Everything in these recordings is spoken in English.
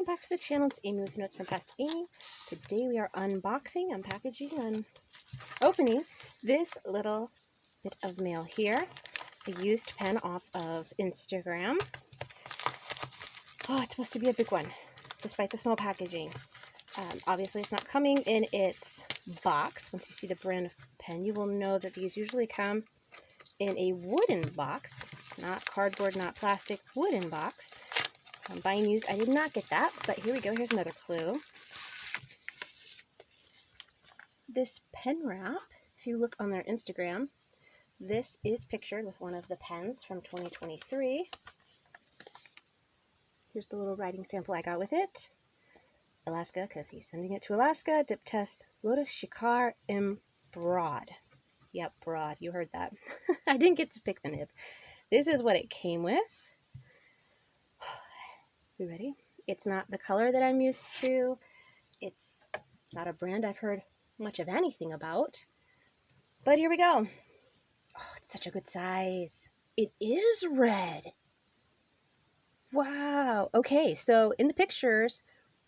back to the channel. It's Amy with Notes from Past Amy. Today we are unboxing, unpackaging, and opening this little bit of mail here. A used pen off of Instagram. Oh, it's supposed to be a big one, despite the small packaging. Obviously, it's not coming in its box. Once you see the brand of pen, you will know that these usually come in a wooden box, not cardboard, not plastic, wooden box. I'm buying used. I did not get that, but here we go. Here's another clue. This pen wrap, if you look on their Instagram, this is pictured with one of the pens from 2023. Here's the little writing sample I got with it. Alaska, because he's sending it to Alaska. Dip test, Lotus Shikhar in broad. Yep, broad. You heard that. I didn't get to pick the nib. This is what it came with. You ready? It's not the color that I'm used to. It's not a brand I've heard much of anything about. But here we go. Oh, it's such a good size. It is red. Wow. Okay, so in the pictures,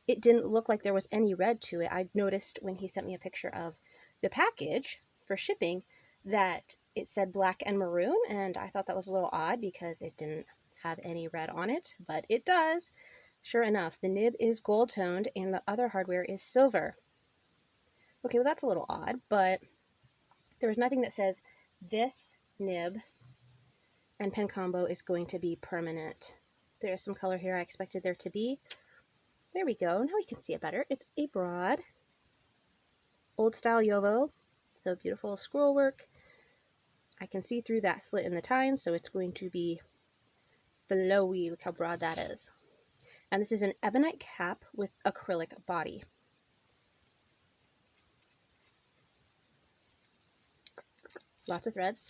it didn't look like there was any red to it. I noticed when he sent me a picture of the package for shipping that it said black and maroon, and I thought that was a little odd because it didn't have any red on it, but it does. Sure enough, the nib is gold toned and the other hardware is silver. Okay, well that's a little odd, but there was nothing that says this nib and pen combo is going to be permanent. There is some color here I expected there to be. There we go. Now we can see it better. It's a broad, old style Yovo, so beautiful scroll work. I can see through that slit in the tine, so it's going to be flowy. Look how broad that is. And this is an ebonite cap with acrylic body. Lots of threads.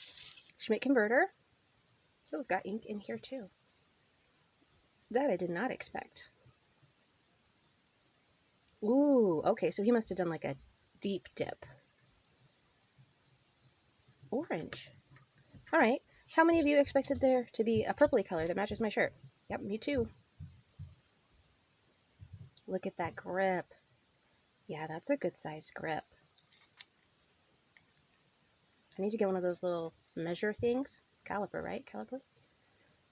Schmidt converter. Oh, we've got ink in here too. That I did not expect. Ooh, okay, so he must have done like a deep dip. Orange. All right. How many of you expected there to be a purpley color that matches my shirt? Yep, me too. Look at that grip. Yeah, that's a good size grip. I need to get one of those little measure things. Caliper, right? Caliper?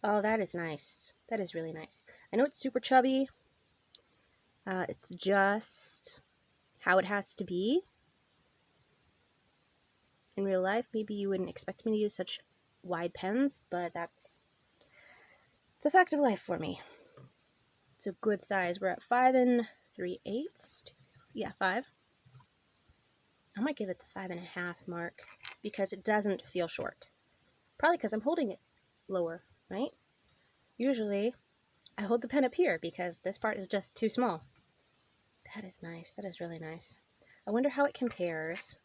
Oh, that is nice. That is really nice. I know it's super chubby. It's just how it has to be. In real life, maybe you wouldn't expect me to use such wide pens, but it's a fact of life for me. It's a good size. We're at 5 3/8. Yeah, 5. I might give it the 5.5 mark because it doesn't feel short. Probably because I'm holding it lower, right? Usually, I hold the pen up here because this part is just too small. That is nice. That is really nice. I wonder how it compares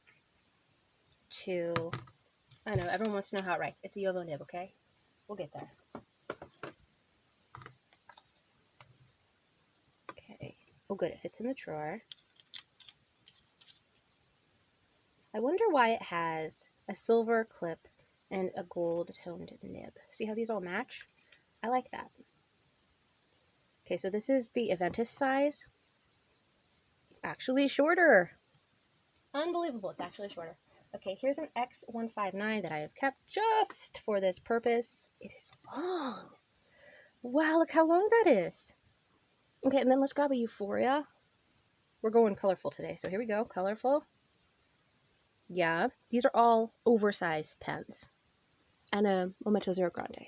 to, I know, everyone wants to know how it writes. It's a Yovo nib, okay? We'll get there. Okay. Oh, good. It fits in the drawer. I wonder why it has a silver clip and a gold-toned nib. See how these all match? I like that. Okay, so this is the Aventus size. It's actually shorter. Unbelievable. It's actually shorter. Okay, here's an X159 that I have kept just for this purpose. It is long. Wow, look how long that is. Okay, and then let's grab a Euphoria. We're going colorful today, so here we go. Colorful. Yeah, these are all oversized pens. And a Momento Zero Grande.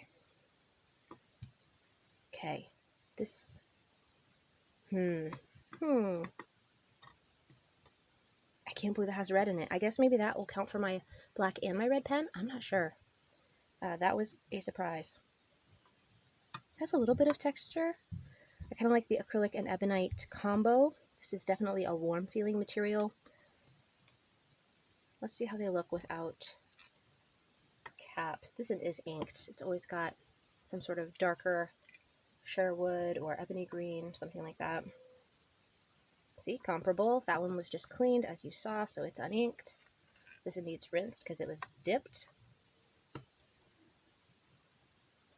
Okay, this... I can't believe it has red in it. I guess maybe that will count for my black and my red pen. I'm not sure. That was a surprise. It has a little bit of texture. I kind of like the acrylic and ebonite combo. This is definitely a warm feeling material. Let's see how they look without caps. This one is inked. It's always got some sort of darker Sherwood or ebony green, something like that. See, comparable. That one was just cleaned, as you saw, so it's uninked. This one needs rinsed because it was dipped.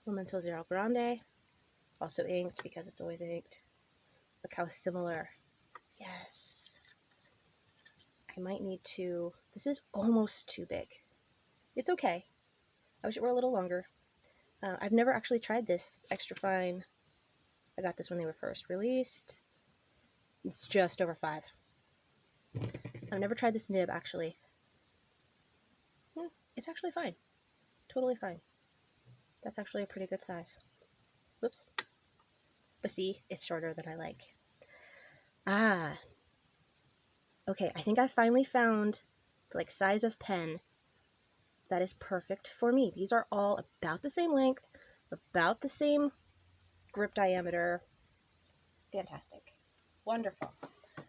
Momento Zero Grande, also inked because it's always inked. Look how similar. Yes. I might need to, this is almost too big. It's okay. I wish it were a little longer. I've never actually tried this extra fine. I got this when they were first released. It's just over 5. I've never tried this nib, actually. It's actually fine. Totally fine. That's actually a pretty good size. Whoops. But see, it's shorter than I like. Ah. Okay, I think I finally found the size of pen that is perfect for me. These are all about the same length, about the same grip diameter. Fantastic. Wonderful.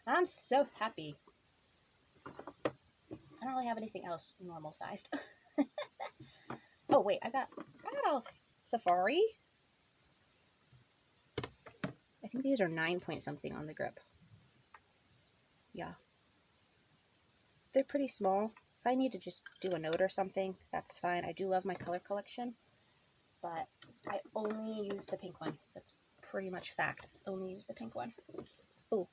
I'm so happy. I don't really have anything else normal sized. Oh wait, I got a Safari. I think these are 9 point something on the grip. Yeah. They're pretty small. If I need to just do a note or something, that's fine. I do love my color collection, but I only use the pink one. That's pretty much fact. Only use the pink one. Oh,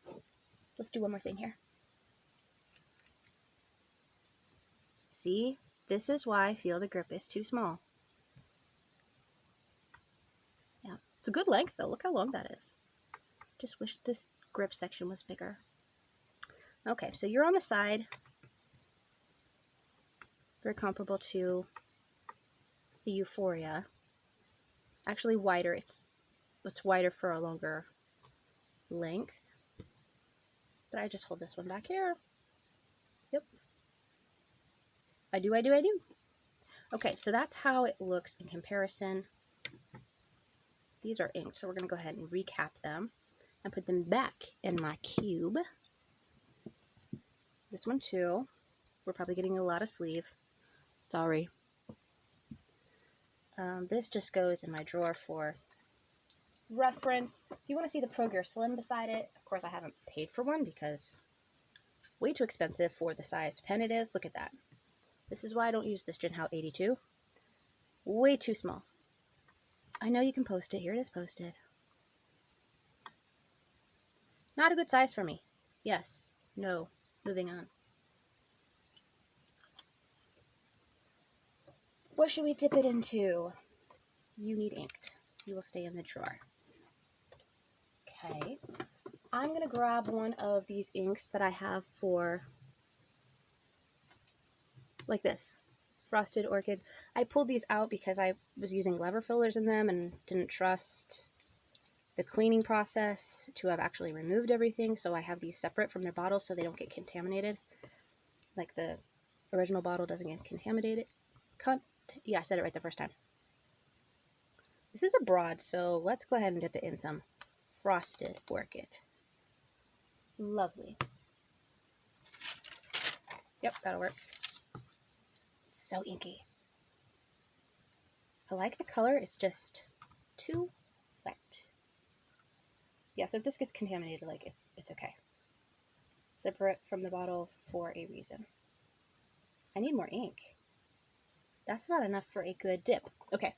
let's do one more thing here. See, this is why I feel the grip is too small. Yeah, it's a good length though. Look how long that is. Just wish this grip section was bigger. Okay, so you're on the side. Very comparable to the Euphoria. Actually wider. It's wider for a longer length. But I just hold this one back here. Yep. I do. Okay, so that's how it looks in comparison. These are inked, so we're going to go ahead and recap them and put them back in my cube. This one too. We're probably getting a lot of sleeve. Sorry. This just goes in my drawer for reference. If you want to see the Pro Gear Slim beside it, of course I haven't paid for one because way too expensive for the size pen it is. Look at that. This is why I don't use this Jinhao 82. Way too small. I know you can post it. Here it is posted. Not a good size for me. Yes. No. Moving on. What should we dip it into? You need inked. You will stay in the drawer. Okay. I'm going to grab one of these inks that I have for, like this, Frosted Orchid. I pulled these out because I was using lever fillers in them and didn't trust the cleaning process to have actually removed everything. So I have these separate from their bottles so they don't get contaminated. Like the original bottle doesn't get contaminated. Yeah, I said it right the first time. This is a broad, so let's go ahead and dip it in some Frosted Orchid. Lovely. Yep, that'll work. So inky. I like the color, it's just too wet. Yeah, so if this gets contaminated, like, it's okay. Separate from the bottle for a reason. I need more ink. That's not enough for a good dip. Okay,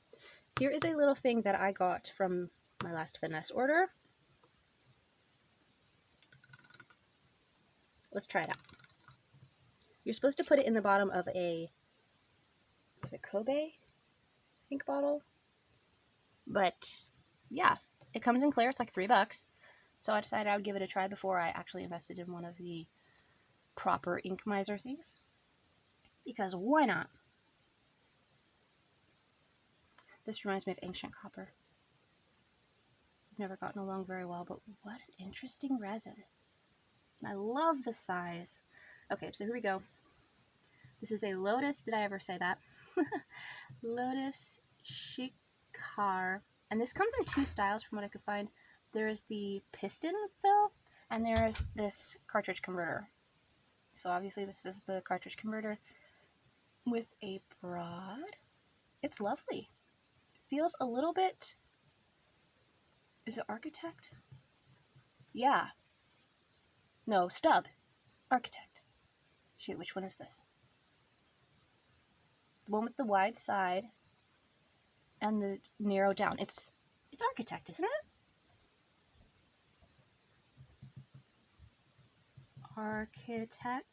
here is a little thing that I got from my last Finesse order. Let's try it out. You're supposed to put it in the bottom of a, was it Kobe ink bottle? But yeah, it comes in clear. It's like $3. So I decided I would give it a try before I actually invested in one of the proper Ink Miser things. Because why not? This reminds me of Ancient Copper. I've never gotten along very well, but what an interesting resin. I love the size. Okay, so here we go. This is a Lotus, did I ever say that? Lotus Shikhar. And this comes in 2 styles from what I could find. There is the piston fill, and there is this cartridge converter. So obviously this is the cartridge converter with a broad. It's lovely. Feels a little bit, is it Architect? Yeah. No, Stub. Architect. Shoot, which one is this? The one with the wide side and the narrow down. It's Architect, isn't it? architect.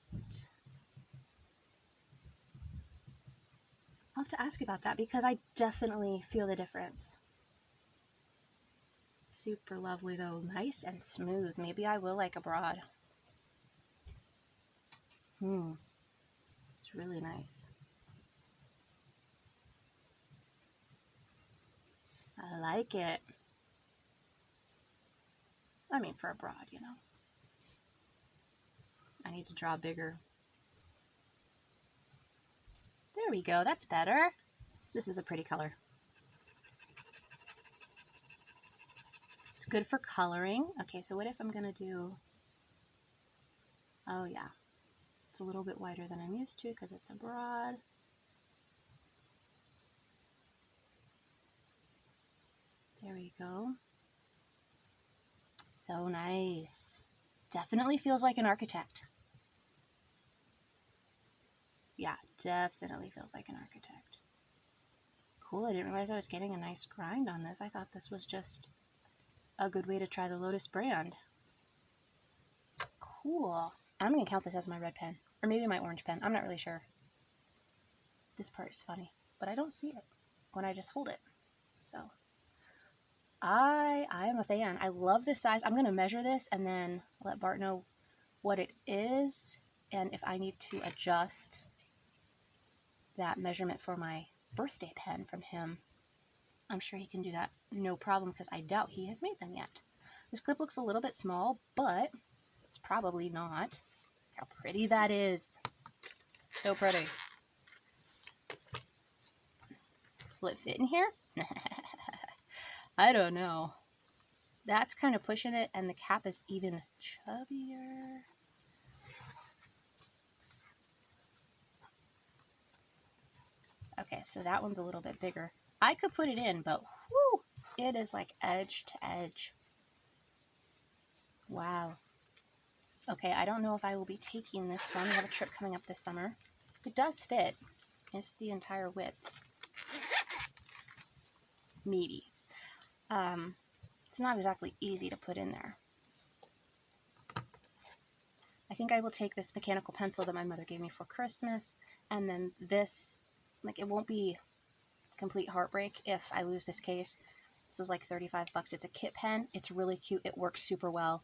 I'll have to ask about that because I definitely feel the difference. Super lovely though, nice and smooth. Maybe I will like abroad. It's really nice. I like it. I mean, for abroad, you know. I need to draw bigger. There we go, that's better. This is a pretty color. It's good for coloring. Okay, so what if I'm gonna do, oh yeah, it's a little bit wider than I'm used to because it's abroad. There we go. So nice. Definitely feels like an architect. Yeah, definitely feels like an architect. Cool, I didn't realize I was getting a nice grind on this. I thought this was just a good way to try the Lotus brand. Cool. I'm going to count this as my red pen, or maybe my orange pen. I'm not really sure. This part is funny, but I don't see it when I just hold it. So I am a fan. I love this size. I'm going to measure this and then let Bart know what it is and if I need to adjust that measurement for my birthday pen from him. I'm sure he can do that no problem because I doubt he has made them yet. This clip looks a little bit small, but it's probably not. Look how pretty that is. So pretty. Will it fit in here? I don't know. That's kind of pushing it, and the cap is even chubbier. Okay, so that one's a little bit bigger. I could put it in, but whoo, it is like edge to edge. Wow. Okay, I don't know if I will be taking this one. We have a trip coming up this summer. It does fit. It's the entire width. Maybe. It's not exactly easy to put in there. I think I will take this mechanical pencil that my mother gave me for Christmas, and then this, like, it won't be complete heartbreak if I lose this case. This was like 35 bucks. It's a kit pen. It's really cute. It works super well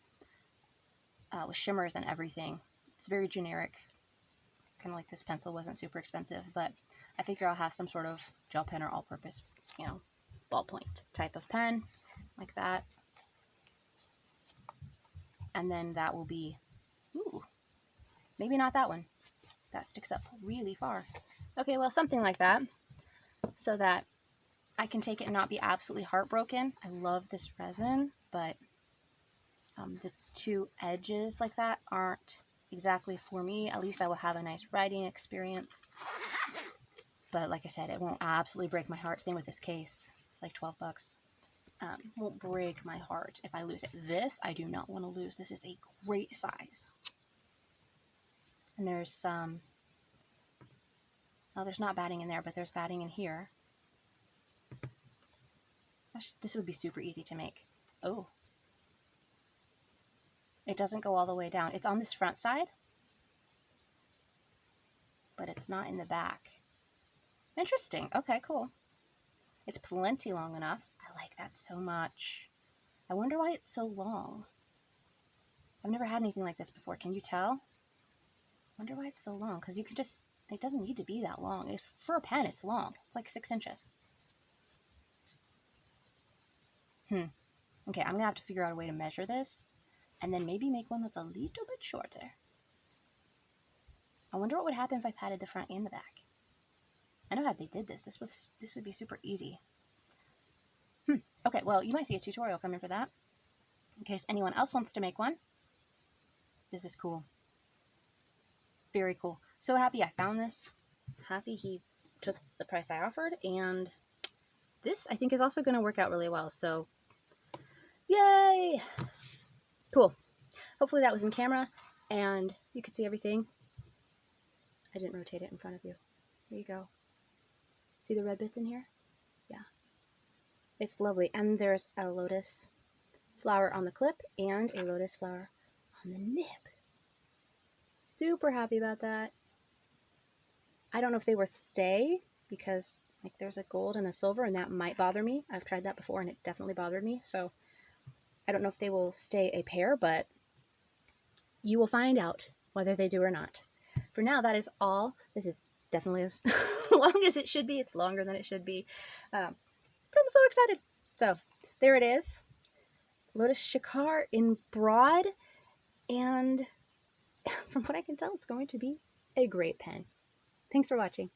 with shimmers and everything. It's very generic. Kind of like this pencil wasn't super expensive, but I figure I'll have some sort of gel pen or all-purpose, you know, ballpoint type of pen like that. And then that will be, ooh, maybe not that one. That sticks up really far. Okay, well, something like that, so that I can take it and not be absolutely heartbroken. I love this resin, but the two edges like that aren't exactly for me. At least I will have a nice writing experience. But like I said, it won't absolutely break my heart. Same with this case. It's like 12 bucks. Won't break my heart if I lose it. This I do not want to lose. This is a great size. And there's some, oh, there's not batting in there, but there's batting in here. Gosh, this would be super easy to make. Oh. It doesn't go all the way down. It's on this front side, but it's not in the back. Interesting. Okay, cool. It's plenty long enough. I like that so much. I wonder why it's so long. I've never had anything like this before. Can you tell? I wonder why it's so long. Because you could just, it doesn't need to be that long. For a pen, it's long. It's like 6 inches. Okay, I'm going to have to figure out a way to measure this. And then maybe make one that's a little bit shorter. I wonder what would happen if I padded the front and the back. I know how they did this. This would be super easy. Okay, well, you might see a tutorial coming for that. In case anyone else wants to make one. This is cool. Very cool. So happy I found this. Happy he took the price I offered. And this, I think, is also going to work out really well. So, yay! Cool. Hopefully that was in camera and you could see everything. I didn't rotate it in front of you. There you go. See the red bits in here? Yeah. It's lovely. And there's a lotus flower on the clip and a lotus flower on the nib. super happy about that. I don't know if they will stay because like there's a gold and a silver and that might bother me. I've tried that before and it definitely bothered me. So I don't know if they will stay a pair, but you will find out whether they do or not. For now, that is all. This is definitely as long as it should be. It's longer than it should be. But I'm so excited. So there it is. Lotus Shikhar in broad. And from what I can tell, it's going to be a great pen. Thanks for watching.